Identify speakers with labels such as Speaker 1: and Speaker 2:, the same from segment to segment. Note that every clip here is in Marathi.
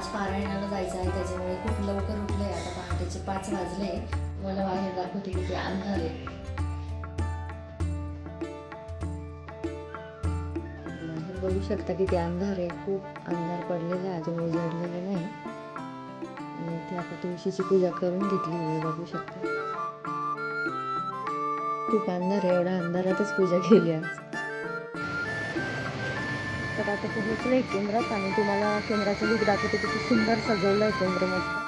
Speaker 1: आज पारायणाला जायचं आहे, त्याच्यामुळे खूप लवकर उठले. आता पहाटेचे 5 वाजले. मला बाहेर दाखवते किती अंधार आहे. बाहेर बघू शकता किती अंधार आहे. खूप अंधार पडलेला आहे, अजून उजडलेलं नाही. आणि इथे आता तुळशीची पूजा करून घेतली आहे, बघू शकता. खूप अंधार आहे, एवढ्या अंधारातच पूजा केली आज. तर आता पोहोचले केंद्रात आणि तुम्हाला केंद्राचं लूक दाखवते. किती सुंदर सजवलं आहे केंद्र मस्त.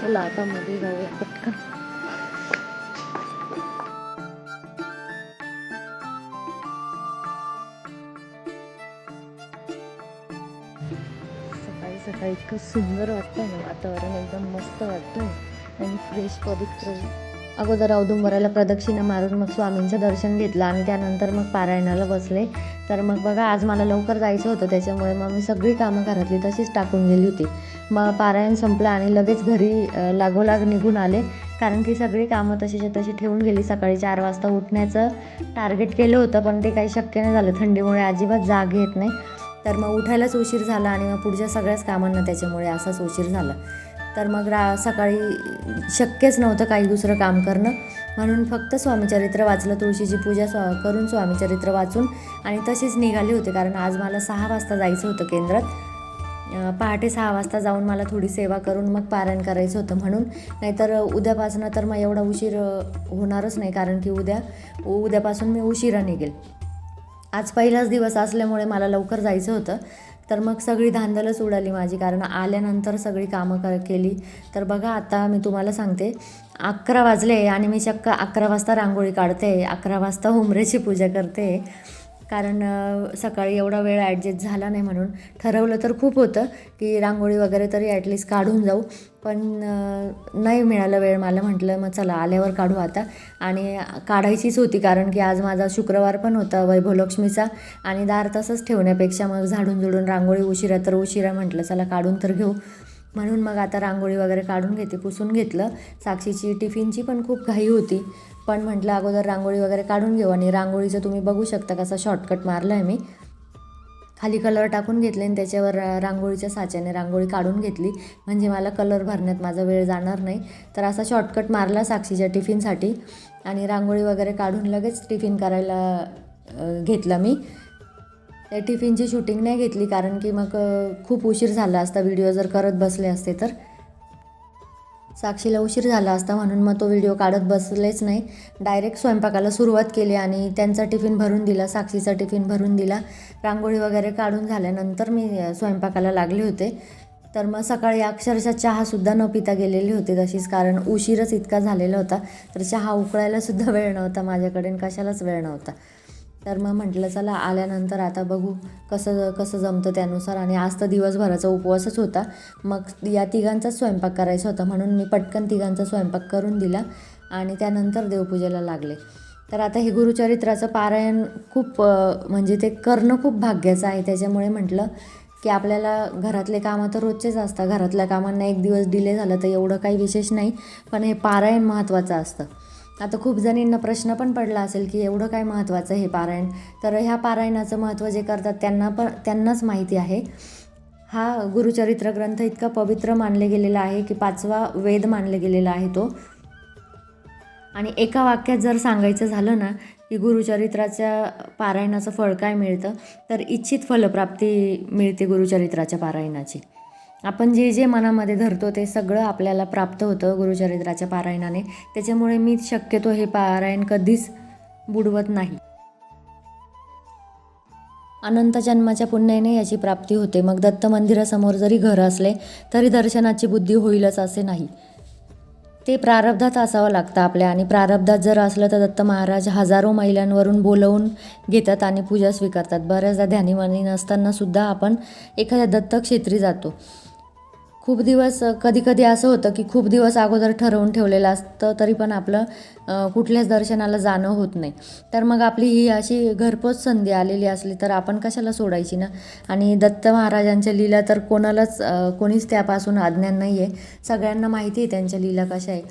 Speaker 1: चला आता मध्ये जाऊया पटकन. सकाळी इतकं सुंदर वाटतं ना, वातावरण एकदम मस्त वाटतं आणि फ्रेश पवित्र. अगोदर औदुंबराला प्रदक्षिणा मारून मग स्वामींचं दर्शन घेतलं आणि त्यानंतर मग पारायणाला बसले. तर मग बघा, आज मला लवकर जायचं होतं, त्याच्यामुळे मग मी सगळी कामं घरातली तशीच टाकून गेली होती. मग पारायण संपलं आणि लगेच घरी लागोलाग निघून आले, कारण की सगळी कामं तशीच्या तशी ठेवून गेली. सकाळी 4 वाजता उठण्याचं टार्गेट केलं होतं, पण ते काही शक्य नाही झालं. थंडीमुळे अजिबात जाग येत नाही, तर मग उठायलाच उशीर झाला आणि मग पुढच्या सगळ्याच कामांना त्याच्यामुळे असाच उशीर झाला. तर मग सकाळी शक्यच नव्हतं काही दुसरं काम करणं, म्हणून फक्त स्वामीचरित्र वाचलं. तुळशीची पूजा करून स्वामीचरित्र वाचून आणि तशीच निघाली होते, कारण आज मला 6 वाजता जायचं होतं केंद्रात. पहाटे 6 वाजता जाऊन मला थोडी सेवा करून मग पारायण करायचं होतं म्हणून. नाहीतर उद्यापासून तर मग एवढा उशीर होणारच नाही, कारण की उद्यापासून मी उशिरा निघेल. आज पहिलाच दिवस असल्यामुळे मला लवकर जायचं होतं. तर मग सगळी धांदलच उडाली माझी, कारण आल्यानंतर सगळी कामं केली. तर बघा, आता मी तुम्हाला सांगते, 11 वाजले आणि मी चक्क 11 वाजता रांगोळी काढते, 11 वाजता हुंबऱ्याची पूजा करते. कारण सकाळी एवढा वेळ ॲडजस्ट झाला नाही, म्हणून ठरवलं तर खूप होतं की रांगोळी वगैरे तरी ॲटलिस्ट काढून जाऊ, पण नाही मिळालं वेळ. मला म्हटलं मग चला आल्यावर काढू आता, आणि काढायचीच होती, कारण की आज माझा शुक्रवार पण होता वैभवलक्ष्मीचा, आणि दार तसंच ठेवण्यापेक्षा मग झाडून जुडून रांगोळी उशिरा म्हटलं चला काढून तर घेऊ. म्हणून मग आता रांगोळी वगैरे काढून घेते, पुसून घेतलं. साक्षीची टिफिनची पण खूप घाई होती, पण म्हटलं अगोदर रांगोळी वगैरे काढून घेऊ. आणि रांगोळीचं तुम्ही बघू शकता कसा शॉर्टकट मारला आहे मी. खाली कलर टाकून घेतले आणि त्याच्यावर रांगोळीच्या साच्याने रांगोळी काढून घेतली, म्हणजे मला कलर भरण्यात माझा वेळ जाणार नाही. तर असा शॉर्टकट मारला साक्षीच्या टिफिनसाठी, आणि रांगोळी वगैरे काढून लगेच टिफिन करायला घेतला मी. त्या टिफिनची शूटिंग नाही घेतली, कारण की मग खूप उशीर झाला असता, व्हिडिओ जर करत बसले असते तर साक्षीला उशीर झाला असता, म्हणून मग तो व्हिडिओ काढत बसलेच नाही. डायरेक्ट स्वयंपाकाला सुरुवात केली आणि त्यांचा टिफिन भरून दिला, साक्षीचा टिफिन भरून दिला. रांगोळी वगैरे काढून झाल्यानंतर मी स्वयंपाकाला लागले होते. तर मग सकाळी अक्षरशः चहासुद्धा न पिता गेलेली होते तशीच, कारण उशीरच इतका झालेला होता. तर चहा उकळायलासुद्धा वेळ नव्हता माझ्याकडे, कशालाच वेळ नव्हता. तर मग म्हटलं चला आल्यानंतर आता बघू कसं जमतं त्यानुसार. आणि आज तर दिवसभराचा उपवासच होता, मग या तिघांचाच स्वयंपाक करायचा होता, म्हणून मी पटकन तिघांचा स्वयंपाक करून दिला आणि त्यानंतर देवपूजेला लागले. तर आता हे गुरुचरित्राचं पारायण खूप म्हणजे ते करणं खूप भाग्याचं आहे, त्याच्यामुळे म्हटलं की आपल्याला घरातले कामं तर रोजचेच असतात, घरातल्या कामांना एक दिवस डिले झालं तर एवढं काही विशेष नाही, पण हे पारायण महत्त्वाचं असतं. आता खूप जणींना प्रश्न पण पडला असेल की एवढं काय महत्त्वाचं हे पारायण. तर ह्या पारायणाचं महत्त्व जे करतात त्यांनाच माहिती आहे. हा गुरुचरित्र ग्रंथ इतका पवित्र मानले गेलेला आहे की 5वा वेद मानले गेलेला आहे तो. आणि एका वाक्यात जर सांगायचं झालं ना की गुरुचरित्राच्या पारायणाचं फळ काय मिळतं, तर इच्छित फलप्राप्ती मिळते गुरुचरित्राच्या पारायणाची. आपण जे मनामध्ये धरतो ते सगळं आपल्याला प्राप्त होतं गुरुचरित्राच्या पारायणाने. त्याच्यामुळे मी शक्यतो हे पारायण कधीच बुडवत नाही. अनंत जन्माच्या पुण्याने याची प्राप्ती होते. मग दत्त मंदिरासमोर जरी घर असले तरी दर्शनाची बुद्धी होईलच असे नाही, ते प्रारब्धात असावं लागतं आपल्या. आणि प्रारब्धात जर असलं तर दत्त महाराज हजारो मैलांवरून बोलवून घेतात आणि पूजा स्वीकारतात. बऱ्याचदा ध्यानीमनी नसताना सुद्धा आपण एखाद्या दत्तक्षेत्री जातो. खूप दिवस कधी कधी असं होतं की खूप दिवस अगोदर ठरवून ठेवलेलं असतं तरी पण आपलं कुठल्याच दर्शनाला जाणं होत नाही. तर मग आपली ही अशी घरपोच संधी आलेली असली तर आपण कशाला सोडायची ना. आणि दत्त महाराजांच्या लीला तर कोणीच त्यापासून अज्ञान नाही आहे. सगळ्यांना माहिती आहे त्यांच्या लीला कशा आहे.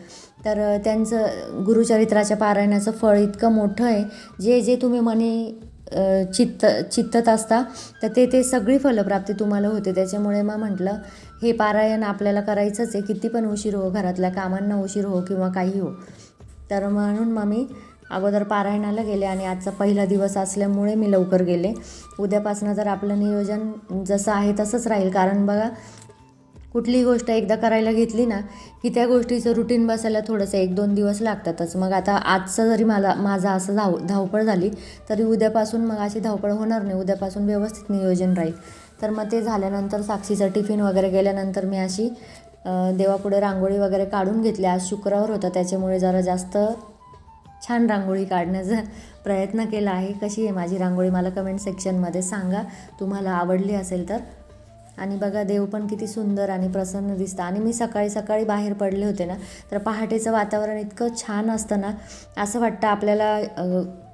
Speaker 1: तर त्यांचं गुरुचरित्राच्या पारायणाचं फळ इतकं मोठं आहे. जे जे तुम्ही मनी चित्तत असता तर ते सगळी फलप्राप्ती तुम्हाला होते. त्याच्यामुळे मग म्हटलं हे पारायण आपल्याला करायचंच आहे. किती पण उशीर हो, घरातल्या कामांना उशीर हो किंवा काही हो. तर म्हणून मग मी अगोदर पारायणाला गेले आणि आजचा पहिला दिवस असल्यामुळे मी लवकर गेले. उद्यापासून तर आपलं नियोजन जसं आहे तसंच राहील. कारण बघा, कुठलीही गोष्ट एकदा करायला घेतली ना की त्या गोष्टीचं रुटीन बसायला थोडंसं 1-2 दिवस लागतातच. मग आता आजचं जरी माझं असं धावपळ झाली तरी उद्यापासून मग अशी धावपळ होणार नाही. उद्यापासून व्यवस्थित नियोजन राहील. तर मग ते झाल्यानंतर साक्षीचा टिफिन वगैरे गेल्यानंतर मी अशी देवापुढे रांगोळी वगैरे काढून घेतली. आज शुक्रवार होता त्याच्यामुळे जरा जास्त छान रांगोळी काढण्याचा प्रयत्न केला आहे. कशी आहे माझी रांगोळी मला कमेंट सेक्शनमध्ये सांगा, तुम्हाला आवडली असेल तर. आणि बघा, देव पण किती सुंदर आणि प्रसन्न दिसतं. आणि मी सकाळी सकाळी बाहेर पडले होते ना तर पहाटेचं वातावरण इतकं छान असतं ना, असं वाटतं आपल्याला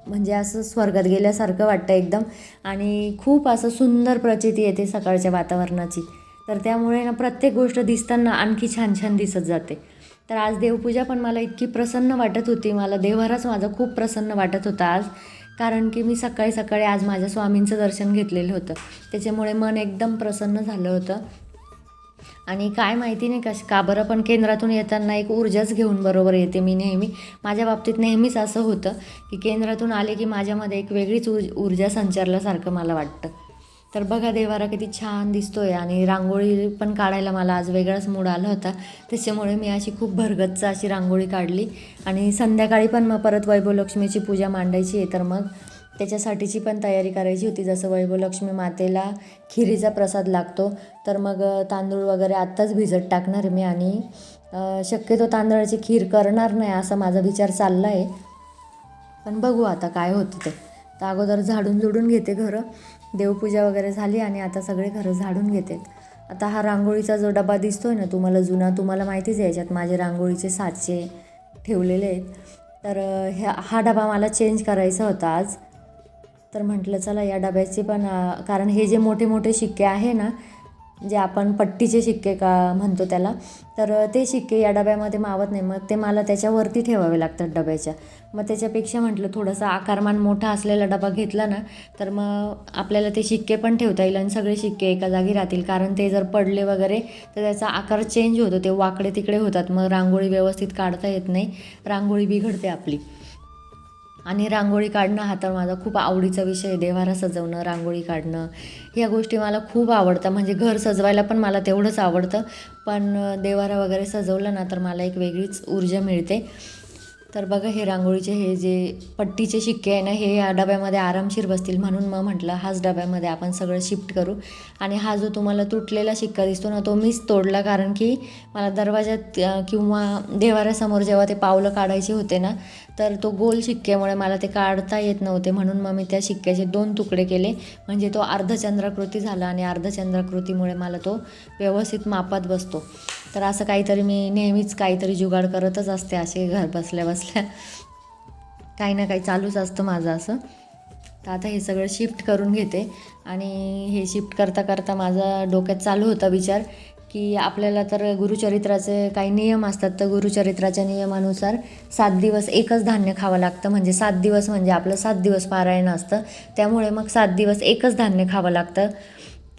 Speaker 1: म्हणजे असं स्वर्गात गेल्यासारखं वाटतं एकदम. आणि खूप असं सुंदर प्रचिती येते सकाळच्या वातावरणाची. तर त्यामुळे ना प्रत्येक गोष्ट दिसताना आणखी छान छान दिसत जाते. तर आज देवपूजा पण मला इतकी प्रसन्न वाटत होती. मला देवघरच माझं खूप प्रसन्न वाटत होतं आज. कारण की मी सकाळी सकाळी आज माझ्या स्वामींचं दर्शन घेतलेलं होतं. त्याच्यामुळे मन एकदम प्रसन्न झालं होतं. आणि काय माहिती नाही का बरं, पण केंद्रातून येताना एक ऊर्जाच घेऊन बरोबर येते मी नेहमी. माझ्या बाबतीत नेहमीच असं होतं की केंद्रातून आले की माझ्यामध्ये एक वेगळीच ऊर्जा संचारल्यासारखं मला वाटतं. तर बघा, देवारा किती छान दिसतोय. आणि रांगोळी पण काढायला मला आज वेगळाच मूड आला होता. त्याच्यामुळे मी अशी खूप भरगच्च अशी रांगोळी काढली. आणि संध्याकाळी पण मग परत वैभवलक्ष्मीची पूजा मांडायची आहे. तर मग त्याच्यासाठीची पण तयारी करायची होती. जसं वैभवलक्ष्मी मातेला खिरीचा प्रसाद लागतो तर मग तांदूळ वगैरे आत्ताच भिजत टाकणार आहे मी. आणि शक्यतो तांदळाची खीर करणार नाही असा माझा विचार चालला आहे. पण बघू आता काय होतं ते. तर अगोदर झाडून झुडून घेते घरं. देवपूजा वगैरे झाली आणि आता सगळे घरं झाडून घेते. आता हा रांगोळीचा जो डबा दिसतोय ना तुम्हाला जुना, तुम्हाला माहितीच आहे याच्यात माझे रांगोळीचे साचे ठेवलेले आहेत. तर हा डबा मला चेंज करायचा होता आज. तर म्हटलं चला या डब्याचे पण कारण हे जे मोठे मोठे शिक्के आहे ना, जे आपण पट्टीचे शिक्के का म्हणतो त्याला, तर ते शिक्के या डब्यामध्ये मावत नाही. मग ते मला त्याच्यावरती ठेवावे लागतात डब्याच्या. मग त्याच्यापेक्षा म्हटलं थोडासा आकारमान मोठा असलेला डबा घेतला ना तर मग आपल्याला ते शिक्के पण ठेवता येईल आणि सगळे शिक्के एका जागी राहतील. कारण ते जर पडले वगैरे तर त्याचा आकार चेंज होतो, ते वाकडे तिकडे होतात. मग रांगोळी व्यवस्थित काढता येत नाही, रांगोळी बिघडते आपली. आणि रांगोळी काढणं हा तर माझा खूप आवडीचा विषय आहे. देवारा सजवणं, रांगोळी काढणं ह्या गोष्टी मला खूप आवडतं. म्हणजे घर सजवायला पण मला तेवढंच आवडतं, पण देवारा वगैरे सजवलं ना तर मला एक वेगळीच ऊर्जा मिळते. तर बघा, हे रांगोळीचे हे जे पट्टीचे शिक्के आहे ना, हे या डब्यामध्ये आरामशीर बसतील. म्हणून मग म्हटलं हाच डब्यामध्ये आपण सगळं शिफ्ट करू. आणि हा जो तुम्हाला तुटलेला शिक्का दिसतो ना तो मीच तोडला. कारण की मला दरवाजात किंवा देवाऱ्यासमोर जेव्हा ते पावलं काढायचे होते ना तर तो गोल शिक्क्यामुळे मला ते काढता येत नव्हते. म्हणून मग मी त्या शिक्क्याचे 2 तुकडे केले. म्हणजे तो अर्धचंद्राकृती झाला आणि अर्धचंद्राकृतीमुळे मला तो व्यवस्थित मापात बसतो. तर असं काहीतरी मी नेहमीच काहीतरी जुगाड करतच असते असे घर बसल्या बसल्या. काही ना काही चालूच असतं माझं असं. तर आता हे सगळं शिफ्ट करून घेते. आणि हे शिफ्ट करता करता माझा डोक्यात चालू होता विचार की आपल्याला तर गुरुचरित्राचे काही नियम असतात. तर गुरुचरित्राच्या नियमानुसार 7 दिवस एकच धान्य खावं लागतं. म्हणजे 7 दिवस म्हणजे आपलं 7 दिवस पारायण असतं. त्यामुळे मग 7 दिवस एकच धान्य खावं लागतं.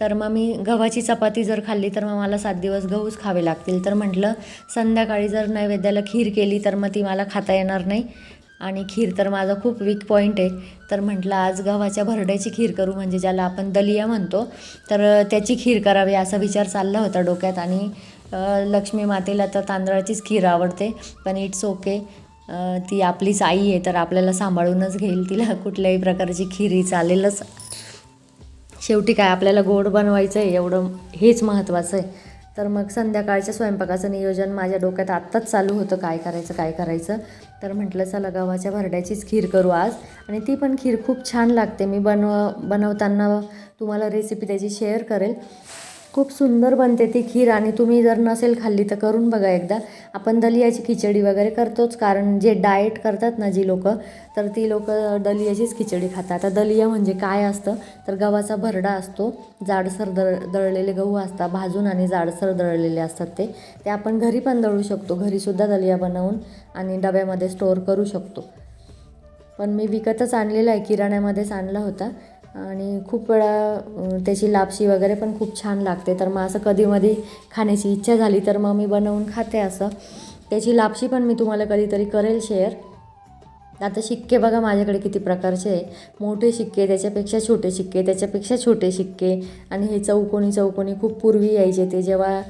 Speaker 1: तर मग मी गव्हाची चपाती जर खाल्ली तर मग मला 7 दिवस गहूच खावे लागतील. तर म्हटलं संध्याकाळी जर नैवेद्याला खीर केली तर मग ती मला खाता येणार नाही. आणि खीर तर माझा खूप वीक पॉईंट आहे. तर म्हटलं आज गव्हाच्या भरड्याची खीर करू, म्हणजे ज्याला आपण दलिया म्हणतो, तर त्याची खीर करावी असा विचार चालला होता डोक्यात. आणि लक्ष्मी मातेला तर तांदळाचीच खीर आवडते, पण इट्स ओके, ती आपलीच आई आहे तर आपल्याला सांभाळूनच घेईल. तिला कुठल्याही प्रकारची खीर चालेलच. शेवटी काय आपल्याला गोड बनवायचं आहे एवढं हेच महत्त्वाचं आहे. तर मग संध्याकाळच्या स्वयंपाकाचं नियोजन माझ्या डोक्यात आत्ताच चालू होतं, काय करायचं. तर म्हटलं चला गव्हाच्या भरड्याचीच खीर करू आज. आणि ती पण खीर खूप छान लागते. मी बनवताना तुम्हाला रेसिपी त्याची शेअर करेल. खूप सुंदर बनते ती खीर आणि तुम्ही जर नसेल खाल्ली तर करून बघा एकदा. आपण दलियाची खिचडी वगैरे करतोच, कारण जे डाएट करतात ना जी लोकं, तर ती लोकं दलियाचीच खिचडी खातात. आता दलिया म्हणजे काय असतं, तर गव्हाचा भरडा असतो, जाडसर दळलेले गहू असतात, भाजून आणि जाडसर दळलेले असतात ते आपण घरी पण दळू शकतो. घरीसुद्धा दलिया बनवून आणि डब्यामध्ये स्टोअर करू शकतो. पण मी विकतच आणलेला आहे, किराण्यामध्येच आणला होता आणि खूप वेळा त्याची लापशी वगैरे पण खूप छान लागते. तर मग असं कधीमधी खाण्याची इच्छा झाली तर मग मी बनवून खाते असं. त्याची लापशी पण मी तुम्हाला कधीतरी करेल शेअर. आता शिक्के बघा माझ्याकडे किती प्रकारचे आहे. मोठे शिक्के, त्याच्यापेक्षा छोटे शिक्के, त्याच्यापेक्षा छोटे शिक्के आणि हे चौकोनी चौकोनी खूप पूर्वी यायचे ते, जेव्हा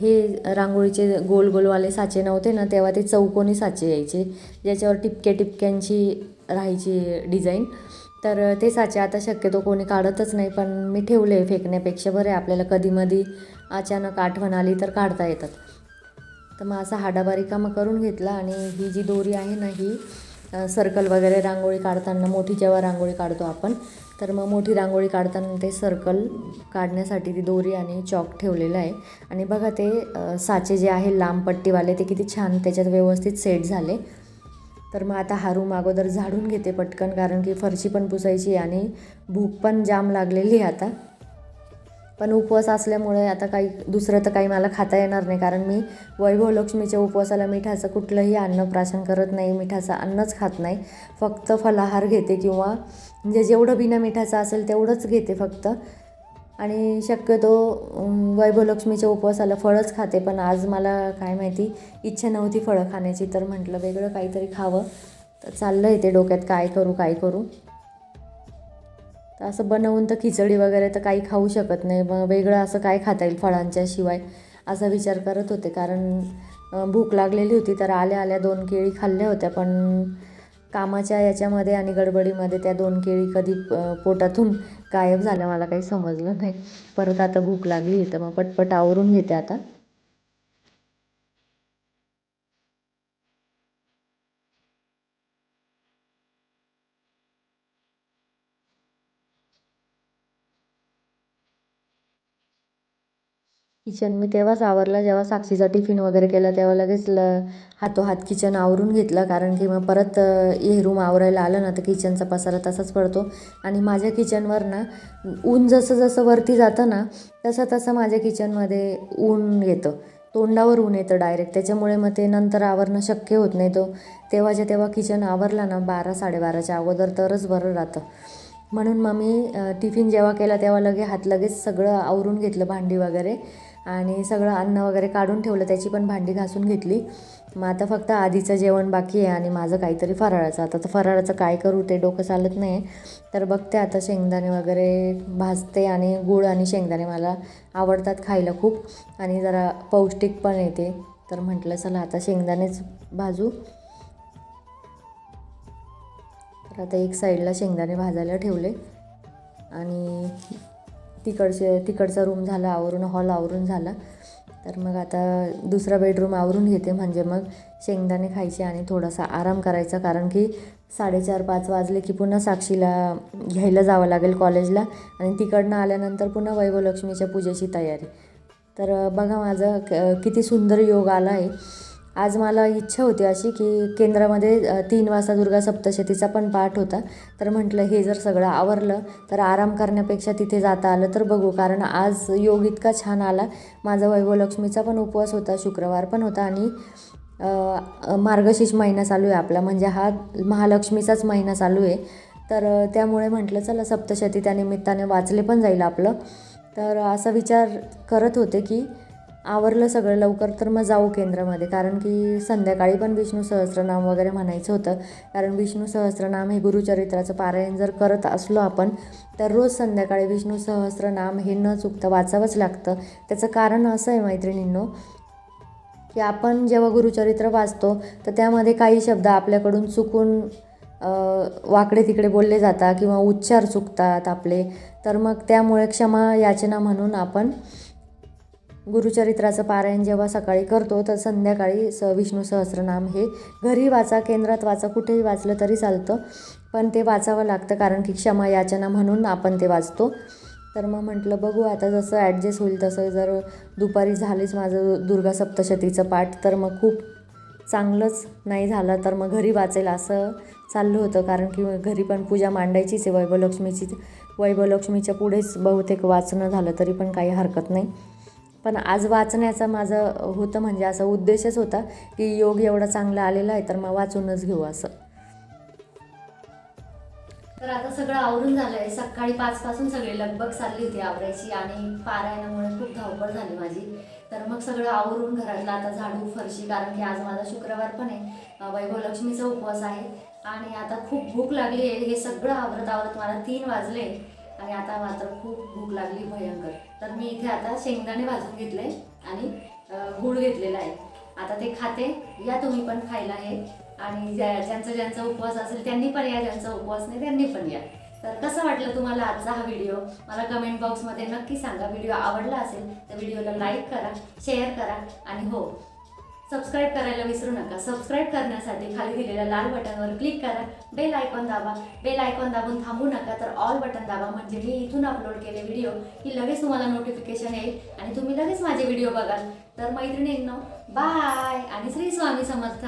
Speaker 1: हे रांगोळीचे गोल गोलवाले साचे नव्हते ना, तेव्हा ते चौकोनी साचे यायचे ज्याच्यावर टिपक्यांची राहायची डिझाईन. तर ते साचे आता शक्यतो कोणी काढतच नाही, पण मी ठेवले फेकण्यापेक्षा बरे आपल्याला कधीमधी अचानक आठवण आली तर काढता येतात. तर मग असा हा डबा रिकामा करून घेतला आणि ही जी दोरी आहे ना, ही सर्कल वगैरे रांगोळी काढताना, मोठी जेव्हा रांगोळी काढतो आपण, तर मग मोठी रांगोळी काढताना ते सर्कल काढण्यासाठी ती दोरी आणि चॉक ठेवलेलं आहे. आणि बघा ते साचे जे आहे लांब पट्टीवाले, ते किती छान त्याच्यात व्यवस्थित सेट झाले. तर मग आता हा रूम अगोदर झाडून घेते पटकन, कारण की फरशी पण पुसायची आणि भूक पण जाम लागलेली आहे आता. पण उपवास असल्यामुळे आता काही दुसरं तर काही मला खाता येणार नाही, कारण मी वैभवलक्ष्मीच्या उपवासाला मिठाचं कुठलंही अन्नप्राशन करत नाही, मिठाचं अन्नच खात नाही. फक्त फलाहार घेते किंवा म्हणजे जेवढं बिना मिठाचं असेल तेवढंच घेते फक्त. आणि शक्यतो वैभवलक्ष्मीच्या उपवासाला फळंच खाते. पण आज मला काय माहिती इच्छा नव्हती फळं खाण्याची, तर म्हटलं वेगळं काहीतरी खावं. तर चाललं आहे ते डोक्यात काय करू काय करू. तर असं बनवून तर खिचडी वगैरे तर काही खाऊ शकत नाही, मग वेगळं असं काय खाता येईल फळांच्या शिवाय असा विचार करत होते. कारण भूक लागलेली होती, तर आल्या आल्या 2 केळी खाल्ल्या होत्या. पण कामाच्या याच्यामध्ये आणि गडबडीमध्ये त्या 2 केळी कधी पोटातून गायब झाल्या मला काही समजलं नाही. परत आता भूक लागली तर मग पटपट आवरून घेते आता. किचन मी तेव्हाच आवरलं जेव्हा साक्षीचा टिफिन वगैरे केला, तेव्हा लगेच हातोहात किचन आवरून घेतलं. कारण की मग परत हे रूम आवरायला आलं ना तर किचनचा पसारा तसाच पडतो. आणि माझ्या किचनवर ना ऊन जसं जसं वरती जातं ना, तसं तसं माझ्या किचनमध्ये ऊन येतं, तोंडावर ऊन येतं डायरेक्ट. त्याच्यामुळे मग ते नंतर आवरणं शक्य होत नाही. तेव्हाच्या तेव्हा किचन आवरला ना 12-12:30च्या अगोदर तरच बरं राहतं. म्हणून मग मी टिफिन जेव्हा केला तेव्हा लगेच सगळं आवरून घेतलं, भांडी वगैरे, आणि सगळं अन्न वगैरे काढून ठेवलं, त्याची पण भांडी घासून घेतली. मग आता फक्त आधीचं जेवण बाकी आहे आणि माझं काहीतरी फराळाचं. आता तर फराळाचं काय करू ते डोकं चालत नाही. तर बघते आता शेंगदाणे वगैरे भाजते, आणि गूळ आणि शेंगदाणे मला आवडतात खायला खूप, आणि जरा पौष्टिक पण येते. तर म्हटलं चला आता शेंगदाणेच भाजू. तर आता एक साईडला शेंगदाणे भाजायला ठेवले आणि तिकडचा रूम झाला आवरून, हॉल आवरून झाला. तर मग आता दुसरा बेडरूम आवरून घेते, म्हणजे मग शेंगदाणे खायचे आणि थोडासा आराम करायचा. कारण की 4:30-5 वाजले की पुन्हा साक्षीला घ्यायला जावं लागेल कॉलेजला, आणि तिकडनं आल्यानंतर पुन्हा वैभवलक्ष्मीच्या पूजेची तयारी. तर बघा माझं किती सुंदर योग आला आहे. आज मला इच्छा होती अशी की केंद्रामध्ये 3 वाजता दुर्गा सप्तशतीचा पण पाठ होता. तर म्हटलं हे जर सगळं आवरलं तर आराम करण्यापेक्षा तिथे जाता आलं तर बघू. कारण आज योग इतका छान आला. माझा वैभवलक्ष्मीचा पण उपवास होता, शुक्रवार पण होता, आणि मार्गशीर्ष महिना चालू आहे आपला, म्हणजे हा महालक्ष्मीचाच महिना चालू आहे. तर त्यामुळे म्हटलं चला सप्तशती त्या निमित्ताने वाचले पण जाईल आपलं. तर असा विचार करत होते की आवरलं सगळं लवकर तर मग जाऊ केंद्रामध्ये. कारण की संध्याकाळी पण विष्णू सहस्त्रनाम वगैरे म्हणायचं होतं. कारण विष्णू सहस्त्रनाम हे गुरुचरित्राचं पारायण जर करत असलो आपण, तर रोज संध्याकाळी विष्णू सहस्त्रनाम हे न चुकता वाचावंच लागतं. त्याचं कारण असं आहे मैत्रिणींनो, की आपण जेव्हा गुरुचरित्र वाचतो तर त्यामध्ये काही शब्द आपल्याकडून चुकून वाकडे तिकडे बोलले जातात किंवा उच्चार चुकतात आपले. तर मग त्यामुळे क्षमा याचना म्हणून आपण गुरुचरित्राचं पारायण जेव्हा सकाळी करतो तर संध्याकाळी विष्णू सहस्त्रनाम हे घरी वाचा, केंद्रात वाचा, कुठेही वाचलं तरी चालतं, पण ते वाचावं लागतं. कारण की क्षमा याचना म्हणून आपण ते वाचतो. तर मग म्हटलं बघू आता जसं ॲडजस्ट होईल तसं. जर दुपारी झालीच माझं दुर्गा सप्तशतीचं पाठ तर मग खूप चांगलंच, नाही झालं तर मग घरी वाचेल असं चाललं होतं. कारण की घरी पण पूजा मांडायचीच आहे वैभवलक्ष्मीच्या पुढेच बहुतेक वाचणं झालं तरी पण काही हरकत नाही. पण आज वाचण्याचा माझं होतं म्हणजे असा उद्देशच होता की योग एवढा चांगला आलेला आहे तर मग वाचूनच घेऊ असं. तर आता सगळं आवरून झालं आहे. सकाळी 5 पासून सगळी लगबग चालली होती आवरायची आणि पारायणामुळे खूप धावपळ झाली माझी. तर मग सगळं आवरून घरातलं आता झाडू फरशी, कारण की आज माझा शुक्रवार पण आहे, वैभवलक्ष्मीचा उपवास आहे आणि आता खूप भूक लागली आहे. हे सगळं आवरत मला 3 वाजले आणि आता मात्र खूप भूक लागली भयंकर. तर मी इथे आता शेंगदाणे भाजून घेतले आणि गूळ घेतलेला आहे. आता ते खाते. या तुम्ही पण खायला हे. आणि ज्यांचा उपवास असेल त्यांनी पण या, ज्यांचा उपवास नाही त्यांनी पण या. तर कसं वाटलं तुम्हाला आजचा हा व्हिडिओ मला कमेंट बॉक्समध्ये नक्की सांगा. व्हिडिओ आवडला असेल तर व्हिडिओला लाईक करा, शेअर करा आणि हो, सबस्क्राईब करायला विसरू नका. सबस्क्राईब करण्यासाठी खाली दिलेल्या लाल बटनवर क्लिक करा, बेल आयकॉन दाबा. बेल आयकॉन दाबून थांबू नका, तर ऑल बटन दाबा, म्हणजे मी इथून अपलोड केले व्हिडिओ की लगेच तुम्हाला नोटिफिकेशन येईल आणि तुम्ही लगेच माझे व्हिडिओ बघाल. तर मैत्रिणींनो, बाय आणि श्री स्वामी समर्थ.